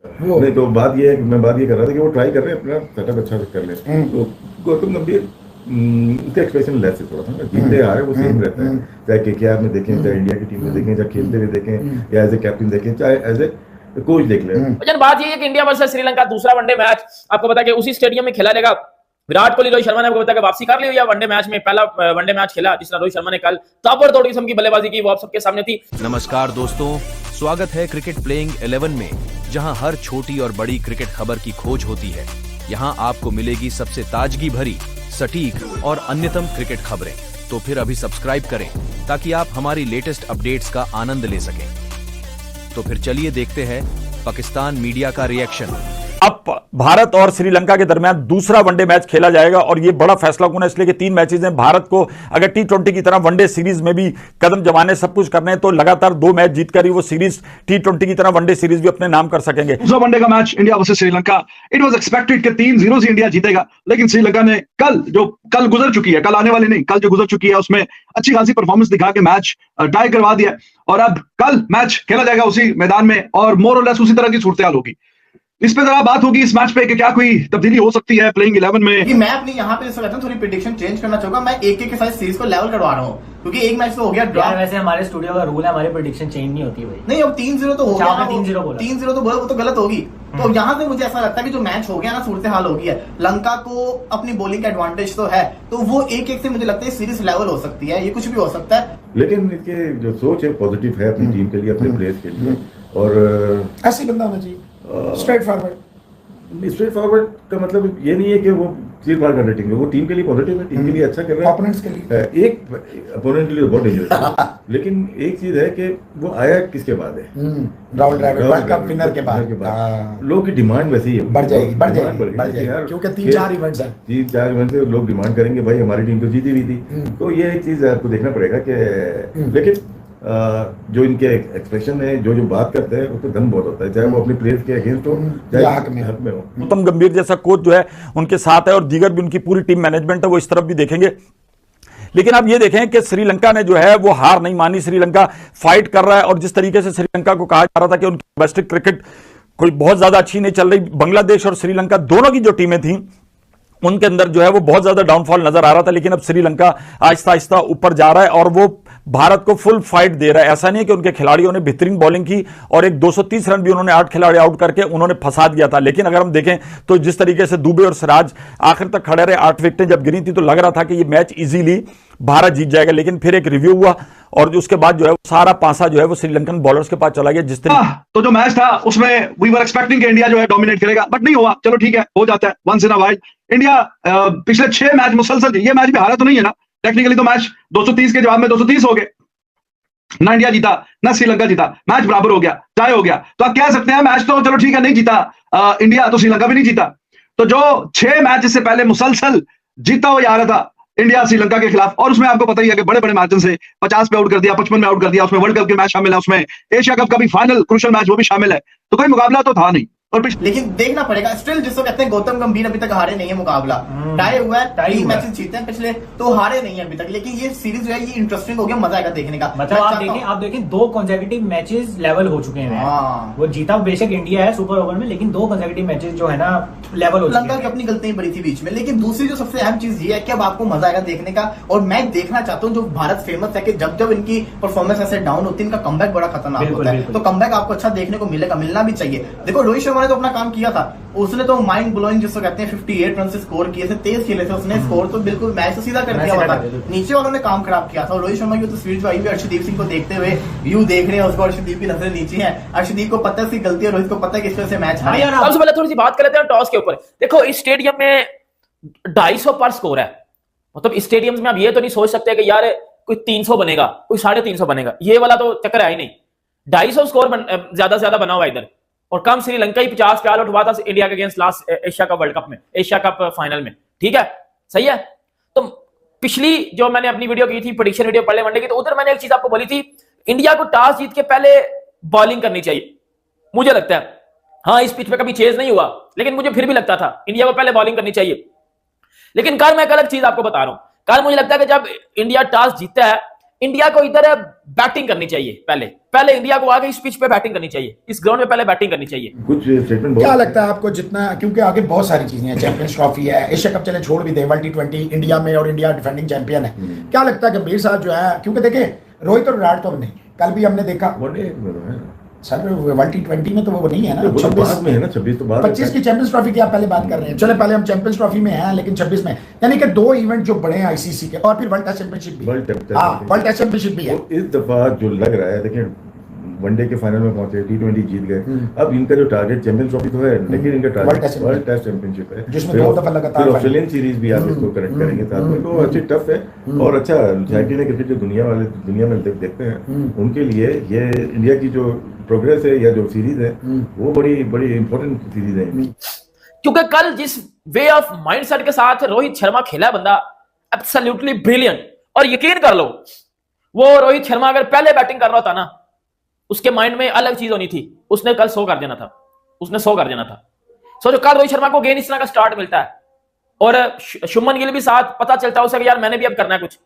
नहीं तो बात ये है कि मैं बात ये कर रहा था कि वो ट्राई कर रहे हैं अपना सेटअप अच्छा कर ले। तो गौतम गंभीर उसका एक्सप्रेशन लेस है थोड़ा सा ना, जीतते हारे वो सेम रहता है, चाहे केकेआर में देखें, चाहे इंडिया की टीम में देखें, चाहे खेलते हुए देखें, या एज ए कैप्टन देखें, चाहे एज ए कोच देख ले। लेकिन बात ये है कि इंडिया वर्सेस श्रीलंका दूसरा वनडे मैच आपको पता है कि उसी स्टेडियम में खेला जाएगा। विराट कोहली रोहित शर्मा ने आपको बताया कि वापसी कर ली हुई है वनडे मैच में। पहला वनडे मैच खेला जिसने रोहित शर्मा ने कल ताबड़तोड़ किस्म की बल्लेबाजी की, वो आप सबके सामने थी। नमस्कार दोस्तों, स्वागत है क्रिकेट प्लेइंग 11 में, जहां हर छोटी और बड़ी क्रिकेट खबर की खोज होती है। यहां आपको मिलेगी सबसे ताजगी भरी, सटीक और अन्यतम क्रिकेट खबरें। तो फिर अभी सब्सक्राइब करें ताकि आप हमारी लेटेस्ट अपडेट्स का आनंद ले सकें। तो फिर चलिए देखते हैं पाकिस्तान मीडिया का रिएक्शन। अब भारत और श्रीलंका के दरमियान दूसरा वनडे मैच खेला जाएगा और यह बड़ा फैसला कौन है, इसलिए कि 3 मैचेस हैं। भारत को अगर T20 की तरह वनडे सीरीज में भी कदम जमाने, सब कुछ करने हैं, तो लगातार 2 मैच जीतकर ही वो सीरीज T20 की तरह वनडे सीरीज भी अपने नाम कर सकेंगे। दूसरा वनडे का match India versus Sri Lanka, it was expected कि 3-0 से इंडिया जीतेगा, लेकिन श्रीलंका ने कल गुजर चुकी है, कल आने वाली नहीं, कल जो गुजर चुकी है उसमें अच्छी खासी परफॉर्मेंस दिखा के मैच टाई करवा दिया। और अब कल मैच खेला जाएगा उसी मैदान में और मोर और लेस उसी तरह की सूरत हाल होगी। इस पे जरा बात होगी इस मैच पे कि क्या कोई तब्दीली हो सकती है प्लेइंग 11 में। कि मैं अपनी यहाँ पे जैसे कहता हूँ थोड़ी प्रेडिक्शन चेंज करना चाहूंगा। मैं एक के साथ सीरीज को लेवल करवा रहा हूँ, क्योंकि एक मैच तो हो गया ड्रॉ। वैसे हमारे स्टूडियो का रूल है, हमारी प्रेडिक्शन चेंज नहीं होती भाई। नहीं, अब 3-0 तो हो गया, 3-0 तो बोला, वो तो गलत होगी। तो यहाँ से मुझे ऐसा लगता है कि जो मैच हो गया ना, सूरत हाल हो गई है, लंका को अपनी बॉलिंग का एडवांटेज तो है, तो वो 1-1 से मुझे लगता है सीरीज लेवल हो सकती है। ये कुछ भी हो सकता है, लेकिन इसके जो सोच है पॉजिटिव है अपनी टीम के लिए, अपने प्लेयर्स के लिए। और ऐसे बंदा होना चाहिए, स्ट्रेट फॉरवर्ड। स्ट्रेट फॉरवर्ड का मतलब ये नहीं है कि वो सिर पार कर रेटिंग है, वो टीम के लिए पॉजिटिव है, टीम के लिए अच्छा कर रहा है, ओपोनेंट्स के लिए, एक अपोनेंट के लिए बहुत डेंजरस है। लेकिन एक चीज है कि वो आया किसके बाद है, Rahul Dravid world cup winner के बाद। लोग की डिमांड वैसे ही बढ़ जाएगी क्योंकि 3-4 इवेंट्स हैं, 3-4 इवेंट से लोग डिमांड करेंगे भाई हमारी टीम तो जीती हुई थी। तो ये एक चीज आपको देखना पड़ेगा कि लेकिन जो इनके एक्सप्रेशन है, जो बात करते हैं, उसमें दम बहुत होता है, चाहे वो अपने प्लेयर्स के अगेंस्ट हो, चाहे हक में हो। गौतम गंभीर जैसा कोच जो है उनके साथ है और दीगर भी उनकी पूरी टीम मैनेजमेंट है, वो इस तरफ भी देखेंगे। लेकिन आप ये देखें कि श्रीलंका ने जो है वो हार नहीं मानी, श्रीलंका फाइट कर रहा है। और जिस तरीके से श्रीलंका को कहा जा रहा था कि उनकी डोमेस्टिक क्रिकेट कोई बहुत ज्यादा अच्छी नहीं चल रही, बांग्लादेश और श्रीलंका दोनों की जो टीमें थी उनके अंदर जो है वो बहुत ज्यादा डाउनफॉल नजर आ रहा था। लेकिन अब श्रीलंका आहिस्ता आहिस्ता ऊपर जा रहा है और वो भारत को फुल फाइट दे रहा है। ऐसा नहीं है कि उनके खिलाड़ियों ने बेहतरीन बॉलिंग की और एक 230 रन भी उन्होंने 8 खिलाड़ी आउट करके उन्होंने फंसा दिया था। लेकिन अगर हम देखें तो जिस तरीके से दुबे और सिराज आखिर तक खड़े रहे, 8 विकेटें जब गिरी थी तो लग रहा था कि ये मैच इजीली भारत जीत जाएगा। लेकिन फिर एक रिव्यू हुआ और उसके बाद जो है सारा पासा जो है वो श्रीलंकन बॉलर्स के पास चला गया। जिस तरीके तो जो मैच था उसमें वी वर एक्सपेक्टिंग कि इंडिया जो है डोमिनेट करेगा, बट नहीं हुआ। चलो ठीक है, हो जाता है, once in a wild. India पिछले 6 मैच मुसलसल, ये मैच भी हारा तो नहीं है ना, टेक्निकली तो मैच 230 के जवाब में 230 हो गए, ना इंडिया जीता ना श्रीलंका जीता, मैच बराबर हो गया, टाई हो गया। तो आप कह सकते हैं मैच तो चलो ठीक है नहीं जीता इंडिया, तो श्रीलंका भी नहीं जीता। तो जो 6 मैच इससे पहले मुसलसल जीता हुआ आ रहा था इंडिया श्रीलंका के खिलाफ, और उसमें आपको पता ही है कि बड़े बड़े मार्जिन से 50 पे आउट कर दिया, 55 में आउट कर दिया, उसमें वर्ल्ड कप के मैच शामिल है, उसमें एशिया कप का भी फाइनल क्रूशियल मैच वो भी शामिल है। तो कोई मुकाबला तो था नहीं। और लेकिन देखना पड़ेगा स्टिल, जिसको कहते हैं गौतम गंभीर अभी तक हारे नहीं है मुकाबला, टाई हुआ है, 3 मैचेस जीते हैं पिछले, तो हारे नहीं है अभी तक। लेकिन ये सीरीज जो है ये इंटरेस्टिंग हो गया, मजा आएगा देखने का। मतलब आप देखें 2 कंसेक्यूटिव मैचेस लेवल हो चुके हैं। वो जीता बेशक इंडिया है सुपर ओवर में, लेकिन 2 कंसेक्यूटिव मैचेस जो है ना लेवल हो चुके हैं। लंका की अपनी गलती बड़ी थी बीच में। लेकिन दूसरी जो सबसे अहम चीज ये है कि अब आपको मजा आएगा देखने का। और मैं देखना चाहता हूँ, जो भारत फेमस है कि जब जब इनकी परफॉर्मेंस ऐसे डाउन होती है, इनका कमबैक बड़ा खतरनाक होता है। तो कमबैक आपको अच्छा देखने को मिलेगा, मिलना भी चाहिए। देखो रोहित शर्मा ने तो अपना काम किया था, उसने तो माइंड ब्लोइंग जिसको कहते हैं 58 रन से स्कोर किए थे, तेज खेले थे उसने, स्कोर तो बिल्कुल मैच तो सीधा कर दिया हुआ था। नीचे वालों ने काम खराब किया था। रोहित शर्मा की तस्वीर जो आई हुई अर्शदीप सिंह को देखते हुए व्यू देख रहे हैं उसको, अर्शदीप की नजरें नीचे हैं। अर्शदीप को पता है उसकी गलती है, रोहित को पता है किस वजह से मैच हारा। सबसे पहले थोड़ी सी बात कर लेते हैं टॉस के ऊपर। देखो इस स्टेडियम में 250 पर स्कोर है, मतलब इस स्टेडियम में आप ये तो नहीं सोच सकते कि यार कोई 300 बनेगा, कोई 350 बनेगा, ये वाला तो चक्कर है ही नहीं। 250 स्कोर ज्यादा से ज्यादा बना हुआ इधर। और कम श्रीलंका ही 50 पे ऑल आउट हुआ था इंडिया के against last Asia cup world cup में, एशिया कप फाइनल में। ठीक है, सही है। तो पिछली जो मैंने अपनी वीडियो की थी प्रेडिक्शन वीडियो पहले वनडे की, तो उधर मैंने एक चीज आपको बोली थी, इंडिया को टॉस जीत के पहले बॉलिंग करनी चाहिए। मुझे लगता है, हाँ इस पिच पे कभी चेज नहीं हुआ, लेकिन मुझे फिर भी लगता था इंडिया को पहले बॉलिंग करनी चाहिए। लेकिन कल मैं एक अलग चीज आपको बता रहा हूं, कल मुझे लगता है कि जब इंडिया टॉस जीतता है, इंडिया को इधर बैटिंग करनी चाहिए। पहले पहले इंडिया को आगे इस पिच पे बैटिंग करनी चाहिए, इस ग्राउंड में पहले बैटिंग करनी चाहिए। कुछ स्टेटमेंट क्या लगता है आपको, जितना, क्योंकि आगे बहुत सारी चीजें हैं, चैंपियंस ट्रॉफी है, एशिया कप चले छोड़ भी दे, वर्ल्ड T20 इंडिया में, और इंडिया डिफेंडिंग चैंपियन है, क्या लगता है गंभीर साहब जो है, क्योंकि देखिए रोहित और विराट तो नहीं, कल भी हमने देखा सर वर्ल्ड T20 में तो वो नहीं है ना, 26 में है ना, 26 तो बाद 25 की चैंपियंस ट्रॉफी की आप पहले बात कर रहे हैं, चले पहले हम चैंपियंस ट्रॉफी में हैं, लेकिन 26 में, यानी कि 2 इवेंट जो बड़े हैं आईसीसी के, और फिर वर्ल्ड टेस्ट चैंपियनशिप भी, वर्ल्ड टेस्ट चैंपियनशिप भी है। इस दफा जो लग रहा है, देखिए वनडे के फाइनल में पहुंचे, T20 जीत गए, अब इनका जो टारगेट चैंपियंस ट्रॉफी तो है, लेकिन इनका टारगेट वर्ल्ड टेस्ट चैंपियनशिप है, जिसमें 2 दफा लगातार ऑस्ट्रेलियन सीरीज भी आप इसको करेक्ट करेंगे साथ में, तो अच्छी टफ है और अच्छा चैंपियन क्रिकेट जो दुनिया में देखते हैं, उनके लिए ये इंडिया की जो प्रोग्रेस है या जो सीरीज है वो बड़ी बड़ी इंपॉर्टेंट सीरीज है। क्योंकि कल जिस वे ऑफ माइंडसेट के साथ रोहित शर्मा खेला, बंदा एब्सोल्युटली ब्रिलियंट, और यकीन कर लो वो रोहित शर्मा अगर पहले बैटिंग कर रहा था ना, उसके माइंड में अलग चीज होनी थी, उसने कल 100 कर देना था, उसने 100 कर देना था। सोचो कल रोहित शर्मा को गेंद इस तरह का स्टार्ट मिलता है, और शुभमन गिल भी साथ, पता चलता है उसे कि यार मैंने भी अब करना है कुछ,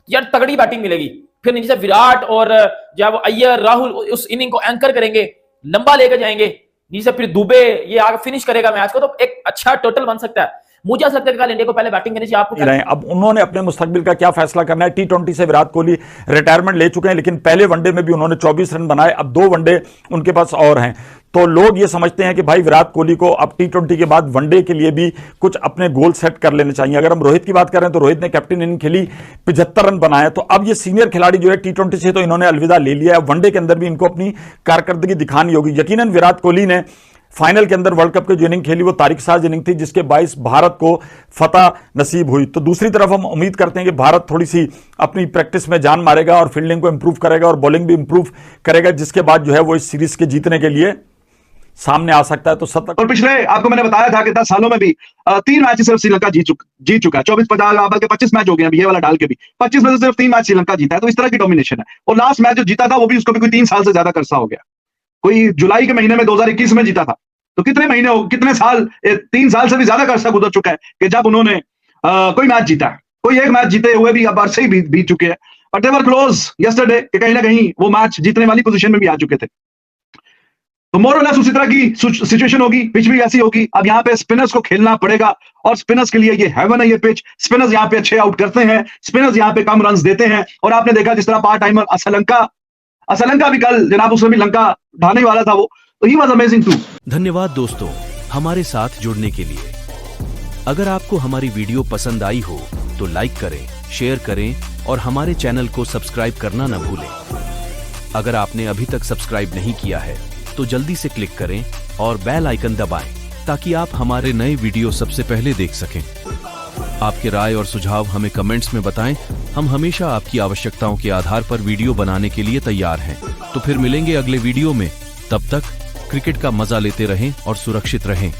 यार तगड़ी बैटिंग मिलेगी, फिर नीचे से विराट और जब अय्यर राहुल उस इनिंग को एंकर करेंगे, लंबा लेकर जाएंगे, नीचे से फिर दुबे ये आगे फिनिश करेगा मैच को, तो एक अच्छा टोटल बन सकता है। मुझे ऐसा लगता है कि इंडिया को पहले बैटिंग करनी चाहिए। आपको अब उन्होंने अपने मुस्तकबिल का क्या फैसला करना है। T20 से विराट कोहली रिटायरमेंट ले चुके हैं, लेकिन पहले वनडे में भी उन्होंने 24 रन बनाए, अब 2 वनडे उनके पास और हैं, तो लोग ये समझते हैं कि भाई विराट कोहली को अब T20 के बाद वनडे के लिए भी कुछ अपने गोल सेट कर लेने चाहिए। अगर हम रोहित की बात करें तो रोहित ने कैप्टन इनिंग खेली, 75 रन बनाए, तो अब ये सीनियर खिलाड़ी जो है T20 से तो इन्होंने अलविदा ले लिया है, वनडे के अंदर भी इनको अपनी कारकर्दगी दिखानी होगी। यकीनन विराट कोहली ने फाइनल के अंदर वर्ल्ड कप की जो इनिंग खेली वो तारीखसाज इनिंग थी, जिसके 22 भारत को फतह नसीब हुई। तो दूसरी तरफ हम उम्मीद करते हैं कि भारत थोड़ी सी अपनी प्रैक्टिस में जान मारेगा और फील्डिंग को इंप्रूव करेगा और बॉलिंग भी इंप्रूव करेगा, जिसके बाद जो है वो इस सीरीज के जीतने के लिए सामने आ सकता है। तो और पिछले आपको मैंने बताया था कि 10 सालों में भी 3 मैच सिर्फ श्रीलंका जीत चुका है। 24-50 बल्कि 25 मैच हो गए अभी, ये वाला डाल के भी 25 में से सिर्फ 3 मैच श्रीलंका जीता है। तो इस तरह की डोमिनेशन है, और लास्ट मैच जो जीता था वो भी उसको भी कोई 3 साल से ज्यादा करसा हो गया, कोई जुलाई के महीने में 2021 में जीता था। तो कितने साल, 3 साल से भी ज्यादा अर्सा गुजर चुका है कि जब उन्होंने कोई मैच जीता है। कोई एक मैच जीते हुए भी अब अरसे ही बीत चुके हैं, but they were close yesterday कि कहीं ना कहीं वो मैच जीतने वाली पोजीशन में भी आ चुके थे। तो मोर और लेस उसी तरह की सिचुएशन होगी, पिच भी ऐसी होगी। अब यहाँ पे स्पिनर्स को खेलना पड़ेगा, और स्पिनर्स के लिए ये हेवन है ये पिच। स्पिनर्स यहाँ पे अच्छे आउट करते हैं, स्पिनर्स यहाँ पे कम रन देते हैं, और आपने देखा जिस तरह पार्ट टाइमर असलंका भी कल जनाब उसने भी लंका ढाने वाला था वो, तो ही वाज अमेजिंग टू। धन्यवाद दोस्तों हमारे साथ जुड़ने के लिए। अगर आपको हमारी वीडियो पसंद आई हो तो लाइक करें, शेयर करें और हमारे चैनल को सब्सक्राइब करना न भूलें। अगर आपने अभी तक सब्सक्राइब नहीं किया है तो जल्दी से क्लिक करें और बेल आइकन दबाएं ताकि आप हमारे नए वीडियो सबसे पहले देख सकें। आपके राय और सुझाव हमें कमेंट्स में बताएं, हम हमेशा आपकी आवश्यकताओं के आधार पर वीडियो बनाने के लिए तैयार हैं। तो फिर मिलेंगे अगले वीडियो में, तब तक क्रिकेट का मजा लेते रहें और सुरक्षित रहें।